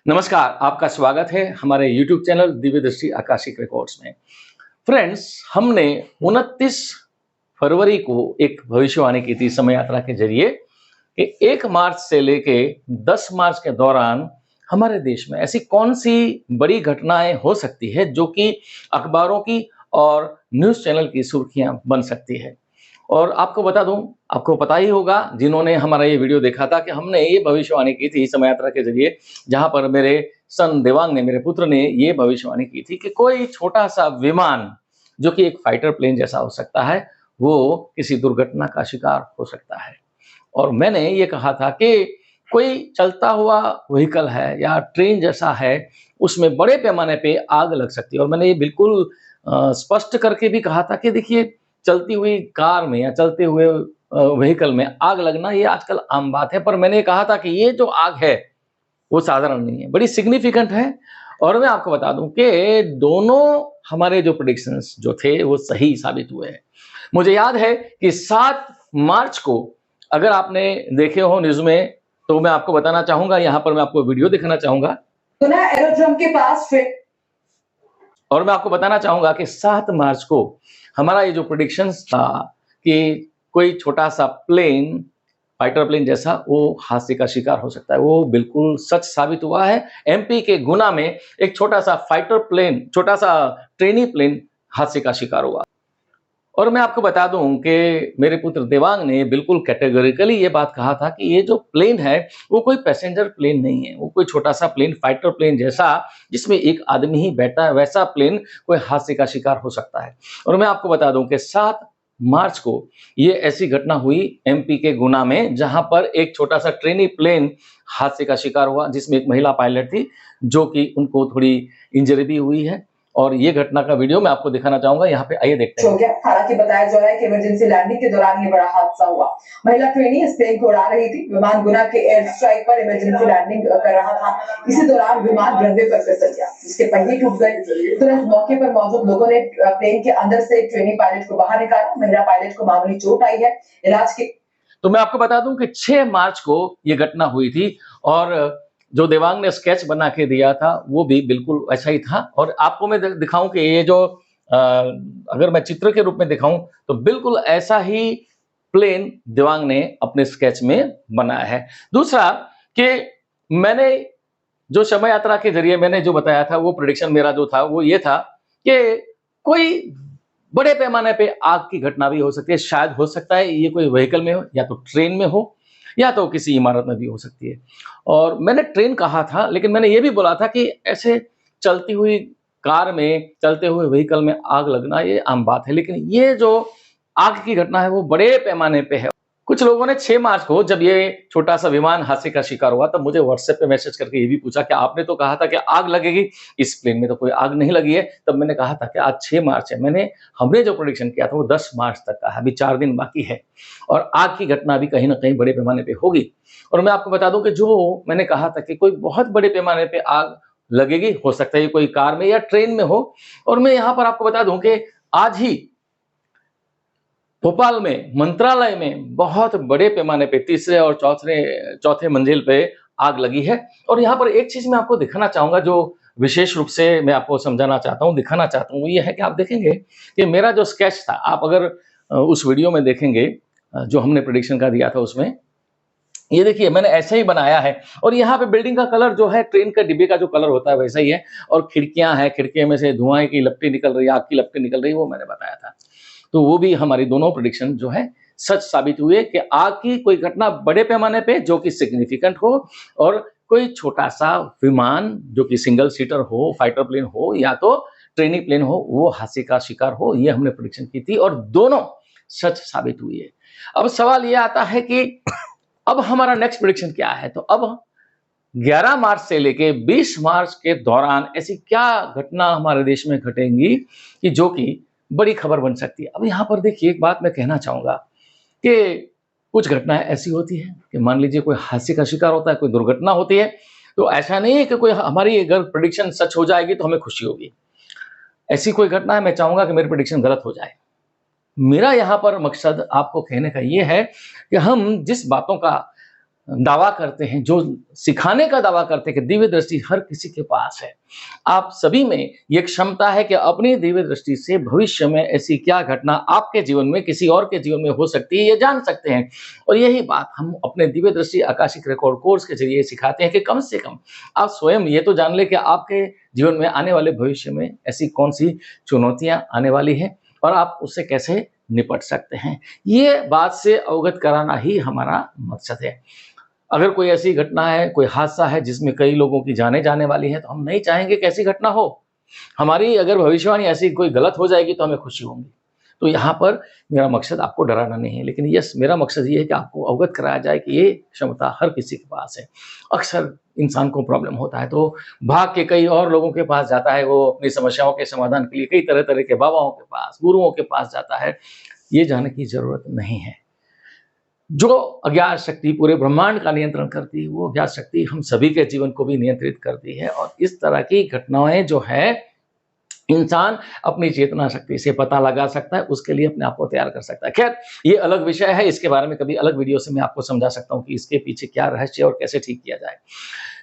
नमस्कार, आपका स्वागत है हमारे YouTube चैनल दिव्य दृष्टि आकाशिक रिकॉर्ड्स में। फ्रेंड्स, हमने 29 फरवरी को एक भविष्यवाणी की थी समय यात्रा के जरिए कि 1 मार्च से लेके 10 मार्च के दौरान हमारे देश में ऐसी कौन-सी बड़ी घटनाएँ हो सकती है जो कि अखबारों की और न्यूज़ चैनल की सुर्खियाँ बन सकती है। और आपको बता दूँ, आपको पता ही होगा जिन्होंने हमारा ये वीडियो देखा था कि हमने ये भविष्यवाणी की थी समय यात्रा के ज़रिए, जहाँ पर मेरे सन देवांग ने, मेरे पुत्र ने ये भविष्यवाणी की थी कि कोई छोटा-सा विमान, जो कि एक फाइटर प्लेन जैसा हो सकता है, वो किसी दुर्घटना का शिकार हो सकता है। और मैंने ये कहा था कि कोई चलता हुआ व्हीकल है या ट्रेन जैसा है, उसमें बड़े पैमाने पे आग लग सकती है और मैंने ये बिल्कुल स्पष्ट करके भी कहा था कि देखिए, चलती हुई कार में या चलते हुए व्हीकल में आग लगना ये आजकल आम बात है, पर मैंने कहा था कि ये जो आग है, वो साधारण नहीं है, बड़ी सिग्निफिकेंट है। और मैं आपको बता दूँ कि दोनों हमारे जो प्रेडिक्शंस जो थे, वो सही साबित हुए हैं। मुझे याद है कि 7 मार्च को अगर आपने देखे हो न्यूज़ में, तो मैं आपको बताना चाहूँगा, यहाँ पर मैं आपको वीडियो दिखाना चाहूँगा। सुना एरोड्रम के पास और मैं आपको बताना चाहूँगा कि 7 मार्च को हमारा ये जो प्रेडिक्शंस था कि कोई छोटा-सा प्लेन, फाइटर प्लेन जैसा, वो हादसे का शिकार हो सकता है, वो बिल्कुल सच साबित हुआ है। एमपी के गुना में एक छोटा-सा फाइटर प्लेन, छोटा-सा ट्रेनी प्लेन हादसे का शिकार हुआ। और मैं आपको बता दूँ कि मेरे पुत्र देवांग ने बिल्कुल कैटेगोरिकली ये बात कहा था कि ये जो प्लेन है, वो कोई पैसेंजर प्लेन नहीं है, वो कोई छोटा-सा प्लेन, फाइटर प्लेन जैसा, जिसमें एक आदमी ही बैठा है, वैसा प्लेन कोई हादसे का शिकार हो सकता है। और मैं आपको बता दूँ कि 7 मार्च को ये ऐसी घटना हुई एमपी के गुना में, जहाँ पर एक छोटा-सा ट्रेनी प्लेन हादसे का शिकार हुआ, जिसमें एक महिला पायलट थी, जो कि उनको थोड़ी इंजरी भी हुई है। और ये घटना का वीडियो मैं आपको दिखाना चाहूँगा, यहाँ पे आइए देखते हैं। हो गया। हालांकि बताया जा रहा है कि इमरजेंसी लैंडिंग के दौरान ये बड़ा हादसा हुआ। महिला ट्रेनी इस प्लेन को उड़ा रही थी। विमान गुना के एयर स्ट्राइक पर इमरजेंसी लैंडिंग कर रहा था। इसी दौरान विमान रनवे पर फिसल गया, जिसके पहिए टूट गए। तुरंत मौके पर मौजूद लोगों ने प्लेन के अंदर से ट्रेनी पायलट को बाहर निकाला। महिला पायलट को मामूली चोट आई है। इलाज के तो मैं आपको बता दूं कि 6 मार्च को ये घटना हुई थी और जो देवांग ने स्केच बना के दिया था, वो भी बिल्कुल वैसा ही था। और आपको मैं दिखाऊं कि ये जो अगर मैं चित्र के रूप में दिखाऊं, तो बिल्कुल ऐसा ही प्लेन देवांग ने अपने स्केच में बनाया है। दूसरा कि मैंने जो समय यात्रा के जरिए मैंने जो बताया था, वो प्रेडिक्शन मेरा जो था वो ये था कि कोई बड़े पैमाने पे आग की घटना भी हो सकती है। शायद हो सकता है ये कोई व्हीकल में हो, या तो ट्रेन में हो, या तो किसी इमारत में भी हो सकती है। और मैंने ट्रेन कहा था, लेकिन मैंने ये भी बोला था कि ऐसे चलती हुई कार में, चलते हुए व्हीकल में आग लगना ये आम बात है, लेकिन ये जो आग की घटना है वो बड़े पैमाने पे है। कुछ लोगों ने 6 मार्च को, जब ये छोटा-सा विमान हादसे का शिकार हुआ, तब मुझे व्हाट्सएप पे मैसेज करके ये भी पूछा कि आपने तो कहा था कि आग लगेगी, इस प्लेन में तो कोई आग नहीं लगी है। तब मैंने कहा था कि आज 6 मार्च है। हमने जो प्रेडिक्शन किया था वो 10 मार्च तक का है, अभी 4 दिन बाकी है और आग की घटना भी कहीं न कहीं बड़े पैमाने पे होगी। और मैं आपको बता दूँ कि जो मैंने कहा था कि कोई बहुत बड़े पैमाने पे आग लगेगी, हो सकता है ये कोई कार में या ट्रेन में हो। और मैं यहाँ पर आपको बता दूँ कि आज ही भोपाल में मंत्रालय में बहुत बड़े पैमाने पे तीसरे और चौथे मंजिल पे आग लगी है। और यहाँ पर एक चीज़ मैं आपको दिखाना चाहूँगा, जो विशेष रूप से मैं आपको समझाना चाहता हूँ, दिखाना चाहता हूँ, वो ये है कि आप देखेंगे कि मेरा जो स्केच था, आप अगर उस वीडियो में देखेंगे, जो हमने प्रेडिक्शन का दिया था उसमें, ये देखिए मैंने ऐसे ही बनाया है। और यहाँ पे बिल्डिंग का कलर जो है, ट्रेन का डिब्बे का जो कलर होता है वैसा ही है। और खिड़कियाँ हैं, खिड़कियों में से धुआँ की लपटें निकल रही है, आग की लपटें निकल रही है, वो मैंने बताया था। तो वो भी हमारी दोनों प्रेडिक्शन जो है सच साबित हुए कि आग की कोई घटना बड़े पैमाने पे जो कि सिग्निफिकेंट हो, और कोई छोटा-सा विमान जो कि सिंगल सीटर हो, फाइटर प्लेन हो, या तो ट्रेनी प्लेन हो, वो हादसे का शिकार हो, ये हमने प्रेडिक्शन की थी और दोनों सच साबित हुई है। अब सवाल ये आता है कि अब हमारा नेक्स्ट प्रेडिक्शन क्या है? तो अब 11 मार्च से लेके 20 मार्च के दौरान ऐसी क्या घटना हमारे देश में घटेंगी कि जो कि बड़ी खबर बन सकती है। अब यहाँ पर देखिए, एक बात मैं कहना चाहूँगा कि कुछ घटनाएँ ऐसी होती हैं कि मान लीजिए कोई हादसे का शिकार होता है, कोई दुर्घटना होती है, तो ऐसा नहीं है कि कोई हमारी अगर प्रेडिक्शन सच हो जाएगी तो हमें खुशी होगी। ऐसी कोई घटना है, मैं चाहूँगा कि मेरी प्रेडिक्शन गलत हो जाए। मेरा यहाँ पर मकसद आपको कहने का ये है कि हम जिस बातों का दावा करते हैं, जो सिखाने का दावा करते हैं कि दिव्य दृष्टि हर किसी के पास है। आप सभी में ये क्षमता है कि अपनी दिव्य दृष्टि से भविष्य में ऐसी क्या घटना आपके जीवन में, किसी और के जीवन में हो सकती है, ये जान सकते हैं। और यही बात हम अपने दिव्य दृष्टि आकाशिक रिकॉर्ड कोर्स के जरिए सिखाते हैं कि कम से कम आप स्वयं ये तो जान लें कि आपके जीवन में आने वाले भविष्य में ऐसी कौन सी चुनौतियां आने वाली हैं और आप उससे कैसे निपट सकते हैं। ये बात से अवगत कराना ही हमारा मकसद है। अगर कोई ऐसी घटना है, कोई हादसा है जिसमें कई लोगों की जानें जाने वाली हैं, तो हम नहीं चाहेंगे कि ऐसी घटना हो। हमारी अगर भविष्यवाणी ऐसी कोई गलत हो जाएगी तो हमें खुशी होगी। तो यहाँ पर मेरा मकसद आपको डराना नहीं है, लेकिन यस, मेरा मकसद ये है कि आपको अवगत कराया जाए कि ये क्षमता हर किसी के पास है। अक्सर इंसान को प्रॉब्लम होता है तो भाग के कई और लोगों के पास जाता है, वो अपनी समस्याओं के समाधान के लिए कई तरह-तरह के बाबाओं के पास, गुरुओं के पास जाता है। ये जाने की ज़रूरत नहीं है। जो अज्ञात शक्ति पूरे ब्रह्मांड का नियंत्रण करती है, वो अज्ञात शक्ति हम सभी के जीवन को भी नियंत्रित करती है और इस तरह की घटनाएं जो है इंसान अपनी चेतना शक्ति से पता लगा सकता है, उसके लिए अपने आप को तैयार कर सकता है। खैर, ये अलग विषय है, इसके बारे में कभी अलग वीडियो से मैं आपको समझा सकता हूँ कि इसके पीछे क्या रहस्य और कैसे ठीक किया जाए।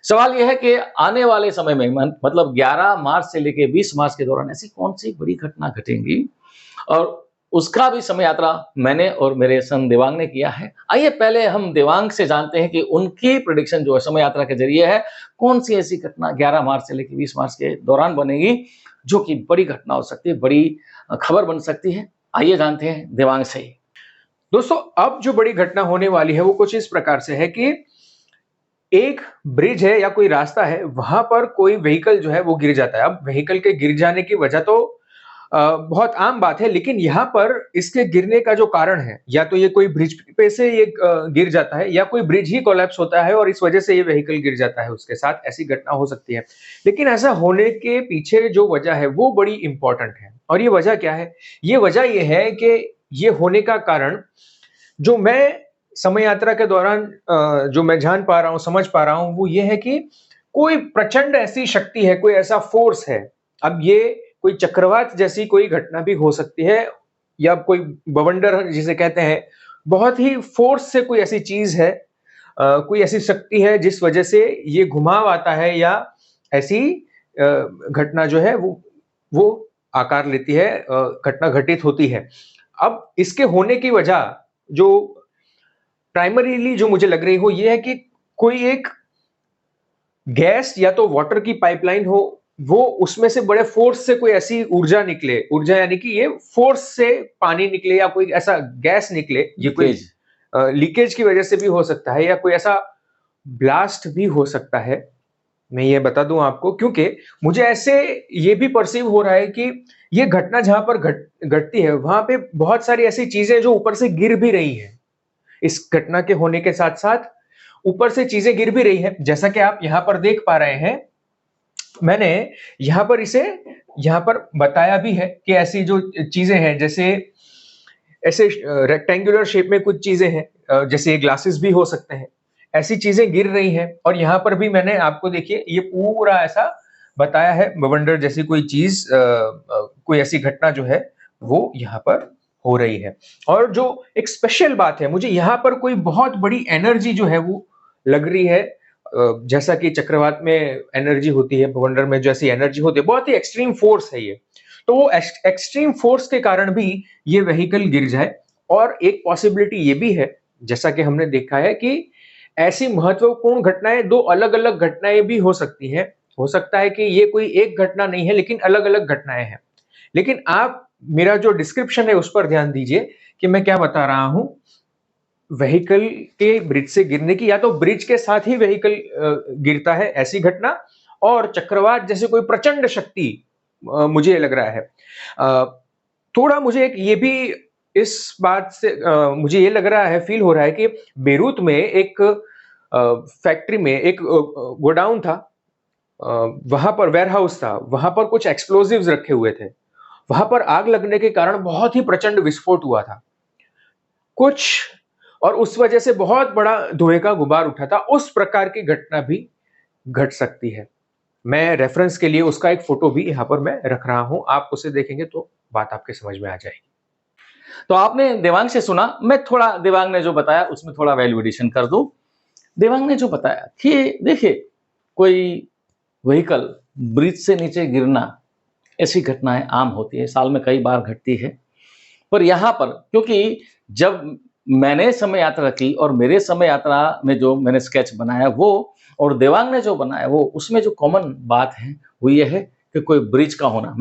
सवाल यह है कि आने वाले समय में मतलब 11 मार्च से लेकर 20 मार्च के दौरान ऐसी कौन सी बड़ी घटना घटेंगी और उसका भी समय यात्रा मैंने और मेरे सन देवांग ने किया है। आइए पहले हम देवांग से जानते हैं कि उनकी प्रेडिक्शन जो है समय यात्रा के जरिए है, कौन सी ऐसी घटना 11 मार्च से लेकर 20 मार्च के दौरान बनेगी जो कि बड़ी घटना हो सकती है, बड़ी खबर बन सकती है। आइए जानते हैं देवांग से। दोस्तों, अब जो बड़ी घटना होने वाली है वो कुछ इस प्रकार से है कि एक ब्रिज है या कोई रास्ता है, वहां पर कोई व्हीकल जो है वो गिर जाता है। अब व्हीकल के गिर जाने की वजह तो बहुत आम बात है, लेकिन यहाँ पर इसके गिरने का जो कारण है, या तो ये कोई ब्रिज पे से ये गिर जाता है या कोई ब्रिज ही कोलैप्स होता है और इस वजह से ये व्हीकल गिर जाता है उसके साथ, ऐसी घटना हो सकती है। लेकिन ऐसा होने के पीछे जो वजह है वो बड़ी इंपॉर्टेंट है। और ये वजह क्या है? ये वजह ये है कि ये होने का कारण जो मैं समय यात्रा के दौरान जो मैं जान पा रहा हूँ, समझ पा रहा हूँ, वो ये है कि कोई प्रचंड ऐसी शक्ति है, कोई ऐसा फोर्स है। अब ये कोई चक्रवात जैसी कोई घटना भी हो सकती है या कोई बवंडर जिसे कहते हैं, बहुत ही फोर्स से कोई ऐसी चीज है, कोई ऐसी शक्ति है जिस वजह से ये घुमाव आता है या ऐसी घटना जो है वो आकार लेती है, घटना घटित होती है। अब इसके होने की वजह जो प्राइमरीली जो मुझे लग रही हो ये है कि कोई एक गैस या तो वाटर की पाइपलाइन हो, वो उसमें से बड़े फोर्स से कोई ऐसी ऊर्जा निकले, ऊर्जा यानी कि ये फोर्स से पानी निकले या कोई ऐसा गैस निकले, ये कोई लीकेज की वजह से भी हो सकता है या कोई ऐसा ब्लास्ट भी हो सकता है। मैं ये बता दूं आपको, क्योंकि मुझे ऐसे ये भी परसीव हो रहा है कि ये घटना जहां पर घटती है वहां पे बहुत सारी ऐसी चीजें जो ऊपर से गिर भी रही हैं। इस घटना के होने के साथ साथ ऊपर से चीजें गिर भी रही हैं, जैसा कि आप यहां पर देख पा रहे हैं। मैंने यहां पर बताया भी है कि ऐसी जो चीजें हैं, जैसे ऐसे रेक्टेंगुलर शेप में कुछ चीजें हैं, जैसे ये ग्लासेस भी हो सकते हैं, ऐसी चीजें गिर रही हैं। और यहाँ पर भी मैंने आपको देखिए ये पूरा ऐसा बताया है, बवंडर जैसी कोई चीज, कोई ऐसी घटना जो है वो यहाँ पर हो रही है। और जो एक स्पेशल बात है, मुझे यहाँ पर कोई बहुत बड़ी एनर्जी जो है वो लग रही है, जैसा कि चक्रवात में एनर्जी होती है, बवंडर में जैसी एनर्जी होती है, बहुत ही एक्सट्रीम फोर्स है ये। तो वो एक्सट्रीम फोर्स के कारण भी ये व्हीकल गिर जाए। और एक पॉसिबिलिटी ये भी है, जैसा कि हमने देखा है कि ऐसी महत्वपूर्ण घटनाएं, दो अलग अलग घटनाएं भी हो सकती हैं। हो सकता है कि ये कोई एक घटना नहीं है, लेकिन अलग अलग घटनाएं हैं। लेकिन आप मेरा जो डिस्क्रिप्शन है उस पर ध्यान दीजिए कि मैं क्या बता रहा हूं। व्हीकल के ब्रिज से गिरने की, या तो ब्रिज के साथ ही व्हीकल गिरता है, ऐसी घटना, और चक्रवात जैसे कोई प्रचंड शक्ति, मुझे लग रहा है। थोड़ा मुझे एक ये भी इस बात से मुझे ये लग रहा है, फील हो रहा है कि बेरूत में एक फैक्ट्री में एक गोडाउन था, वहां पर वेयरहाउस था, वहां पर कुछ एक्सप्लोजिव्स रखे हुए थे। वहां पर आग लगने के कारण बहुत ही प्रचंड विस्फोट हुआ था कुछ, और उस वजह से बहुत बड़ा धुएं का गुबार उठा था। उस प्रकार की घटना भी घट सकती है। मैं रेफरेंस के लिए उसका एक फोटो भी यहाँ पर मैं रख रहा हूं, आप उसे देखेंगे तो बात आपके समझ में आ जाएगी। तो आपने देवांग से सुना, मैं थोड़ा देवांग ने जो बताया उसमें थोड़ा वैल्यू एडिशन कर दूं। देवांग ने जो बताया कि देखिए कोई व्हीकल ब्रिज से नीचे गिरना, ऐसी घटनाएं आम होती है, साल में कई बार घटती है। पर यहाँ पर क्योंकि जब मैंने समय यात्रा की और मेरे समय यात्रा में जो मैंने स्केच बनाया वो और देवांग ने जो बनाया वो, उसमें जो कॉमन बात है वो ये है कि कोई ब्रिज का होना।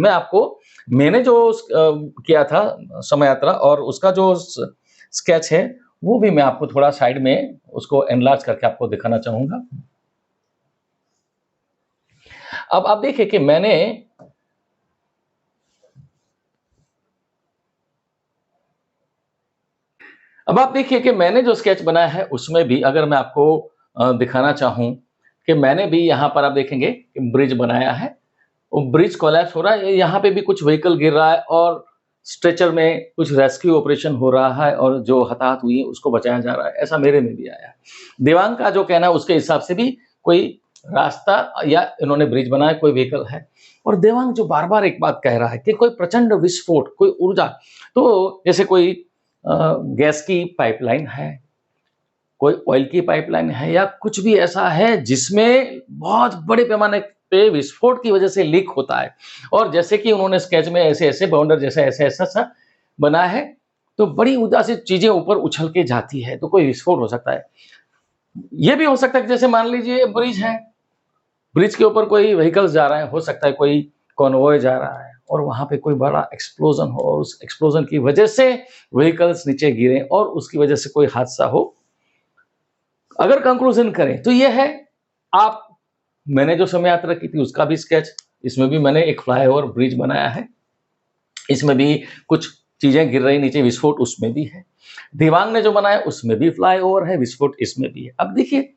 मैंने जो किया था समय यात्रा और उसका जो स्केच है वो भी मैं आपको थोड़ा साइड में उसको एनलार्ज करके आपको दिखाना चाहूंगा। अब आप देखिए कि मैंने जो स्केच बनाया है उसमें भी अगर मैं आपको दिखाना चाहूं कि मैंने भी यहाँ पर आप देखेंगे कि ब्रिज बनाया है, वो ब्रिज कोलैप्स हो रहा है, यहाँ पे भी कुछ व्हीकल गिर रहा है और स्ट्रेचर में कुछ रेस्क्यू ऑपरेशन हो रहा है और जो हताहत हुई है उसको बचाया जा रहा है, ऐसा मेरे में भी आया है। देवांग का जो कहना है उसके हिसाब से भी कोई रास्ता या इन्होंने ब्रिज बनाया, कोई व्हीकल है। और देवांग जो बार बार एक बात कह रहा है कि कोई प्रचंड विस्फोट, कोई ऊर्जा, तो जैसे कोई गैस की पाइपलाइन है, कोई ऑयल की पाइपलाइन है या कुछ भी ऐसा है जिसमें बहुत बड़े पैमाने पे विस्फोट की वजह से लीक होता है। और जैसे कि उन्होंने स्केच में ऐसे ऐसे बाउंडर जैसे ऐसे ऐसा सा बना है, तो बड़ी ऊर्जा से चीजें ऊपर उछल के जाती है, तो कोई विस्फोट हो सकता है। ये भी हो सकता है कि जैसे मान लीजिए ब्रिज है, ब्रिज के ऊपर कोई व्हीकल्स जा रहे हैं, हो सकता है कोई कॉन्वॉय जा रहा है और वहां पे कोई बड़ा एक्सप्लोजन हो और उस एक्सप्लोजन की वजह से व्हीकल्स नीचे गिरे और उसकी वजह से कोई हादसा हो। अगर कंक्लूजन करें तो यह है, मैंने जो समय यात्रा की थी उसका भी स्केच, इसमें भी मैंने एक फ्लाईओवर ब्रिज बनाया है, इसमें भी कुछ चीजें गिर रही नीचे, विस्फोट उसमें भी है। देवांग ने जो बनाया उसमें भी फ्लाईओवर है, विस्फोट इसमें भी है। अब देखिए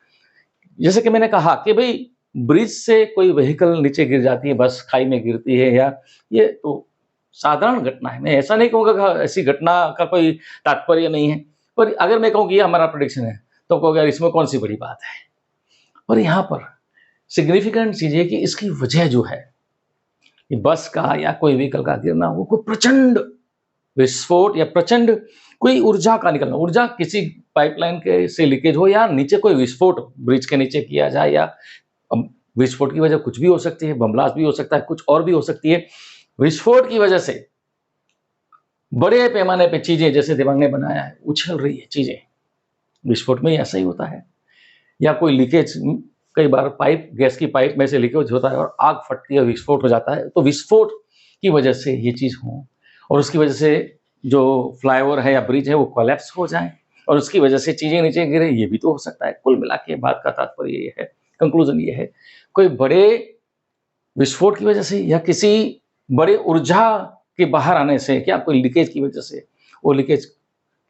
जैसे कि मैंने कहा कि भाई ब्रिज से कोई व्हीकल नीचे गिर जाती है, बस खाई में गिरती है, या ये तो साधारण घटना है, मैं ऐसा नहीं कहूंगा कि ऐसी घटना का कोई तात्पर्य नहीं है। पर अगर मैं कहूँ कि ये हमारा प्रेडिक्शन है तो कहोगे यार इसमें कौन सी बड़ी बात है। पर यहाँ पर सिग्निफिकेंट चीज है कि इसकी वजह जो है कि बस का या कोई व्हीकल का गिरना, वो कोई प्रचंड विस्फोट या प्रचंड कोई ऊर्जा का निकलना, ऊर्जा किसी पाइपलाइन के से लीकेज हो या नीचे कोई विस्फोट ब्रिज के नीचे किया जाए, या विस्फोट की वजह कुछ भी हो सकती है, बम ब्लास्ट भी हो सकता है, कुछ और भी हो सकती है। विस्फोट की वजह से बड़े पैमाने पे चीजें जैसे देवांग ने बनाया है उछल रही है चीजें, विस्फोट में ऐसा ही होता है। या कोई लीकेज, कई बार पाइप, गैस की पाइप में से लीकेज होता है और आग फटती है, विस्फोट हो जाता है, तो विस्फोट की वजह से ये चीज हो और उसकी वजह से जो फ्लाईओवर है या ब्रिज है वो कोलैप्स हो जाए और उसकी वजह से चीजें नीचे गिरे, ये भी तो हो सकता है। कुल मिला के बात का तात्पर्य ये है, कंक्लूजन ये है, कोई बड़े विस्फोट की वजह से या किसी बड़े ऊर्जा के बाहर आने से, क्या कोई लीकेज की वजह से, वो लीकेज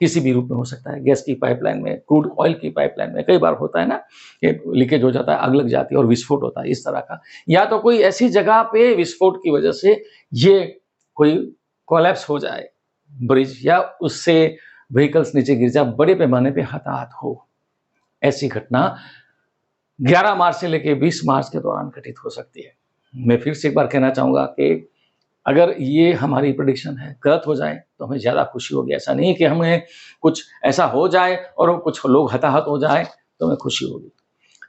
किसी भी रूप में हो सकता है। गैस की पाइपलाइन में, क्रूड ऑयल की पाइपलाइन में कई बार होता है ना कि लीकेज हो जाता है, आग लग जाती है और विस्फोट होता है, इस तरह का। या तो कोई ऐसी जगह पे विस्फोट की वजह से ये कोई कोलैप्स हो जाए ब्रिज, या उससे व्हीकल्स नीचे गिर जाए, बड़े पैमाने पे हताहत हो। ऐसी घटना 11 मार्च से लेकर 20 मार्च के दौरान घटित हो सकती है। मैं फिर से एक बार कहना चाहूंगा कि अगर ये हमारी प्रेडिक्शन है, गलत हो जाए तो हमें ज्यादा खुशी होगी। ऐसा नहीं कि हमें कुछ ऐसा हो जाए और कुछ लोग हताहत हो जाए तो हमें खुशी होगी।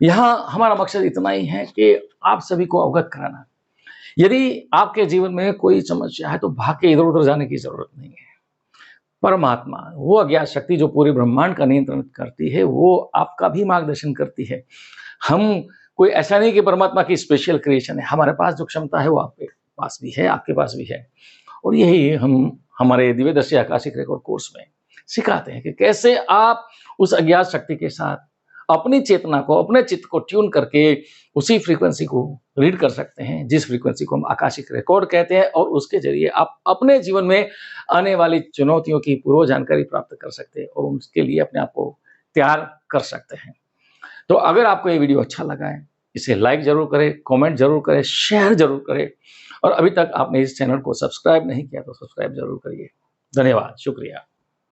यहाँ हमारा मकसद इतना ही है कि आप सभी को अवगत कराना। यदि आपके जीवन में कोई समस्या है तो भाग के इधर उधर जाने की जरूरत नहीं है। परमात्मा, वो अज्ञात शक्ति जो पूरे ब्रह्मांड का नियंत्रण करती है, वो आपका भी मार्गदर्शन करती है। हम कोई ऐसा नहीं कि परमात्मा की स्पेशल क्रिएशन है, हमारे पास जो क्षमता है वो आपके पास भी है, आपके पास भी है। और यही हम हमारे दिव्यदर्शी आकाशिक रिकॉर्ड कोर्स में सिखाते हैं कि कैसे आप उस अज्ञात शक्ति के साथ अपनी चेतना को, अपने चित्त को ट्यून करके उसी फ्रीक्वेंसी को रीड कर सकते हैं जिस फ्रीक्वेंसी को हम आकाशिक रिकॉर्ड कहते हैं, और उसके जरिए आप अपने जीवन में आने वाली चुनौतियों की पूर्व जानकारी प्राप्त कर सकते हैं और उसके लिए अपने आप को तैयार कर सकते हैं। तो अगर आपको ये वीडियो अच्छा लगा है, इसे लाइक जरूर करें, कमेंट जरूर करें, शेयर जरूर करें, और अभी तक आपने इस चैनल को सब्सक्राइब नहीं किया तो सब्सक्राइब जरूर करिए। धन्यवाद, शुक्रिया।